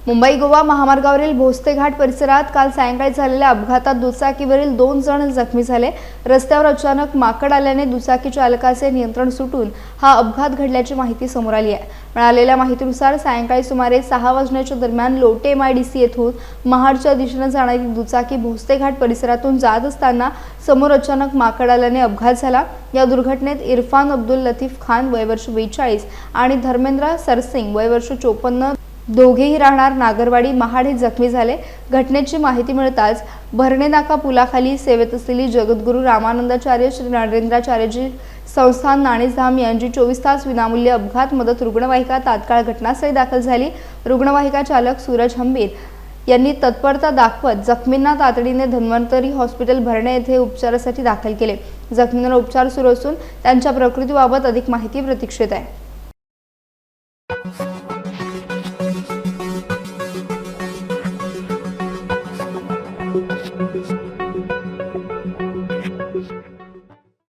मुंबई गोवा महामार्गावरील भोसते घाट परिसरात काल सायंकाळी झालेल्या अपघातात दुचाकीवरील 2 जण जखमी झाले। रस्त्यावर अचानक माकड आल्याने दुचाकी चालकाचे नियंत्रण सुटून हा अपघात घडल्याची माहिती समोर आली आहे। मिळालेल्या माहितीनुसार सायंकाळी सुमारे 6 वाजण्याच्या दरम्यान लोटे MIDC येथून महाडच्या दिशेने जाणारी दुचाकी भोसते घाट परिसरातून जात असताना समोर अचानक माकड आल्याने अपघात झाला। या दुर्घटनेत इरफान अब्दुल लतीफ खान वय वर्ष 42 आणि धर्मेंद्र सरसिंग वय वर्ष 54 दोघेही राहणार नागरवाडी महाड हे जखमी झाले। घटनेची माहिती मिळताच भरणे नाका पुलाखाली सेवेत असलेली जगद्गुरू रामानंदाचार्य श्री नरेंद्राचार्यजी संस्थान नाणेधाम यांची 24 तास विनामूल्य अपघात मदत रुग्णवाहिका तात्काळ घटनास्थळी दाखल झाली। रुग्णवाहिका चालक सूरज हंबीर यांनी तत्परता दाखवत जखमींना तातडीने धन्वंतरी हॉस्पिटल भरणे येथे उपचारासाठी दाखल केले। जखमींवर उपचार सुरू असून त्यांच्या प्रकृतीबाबत अधिक माहिती प्रतीक्षेत आहे।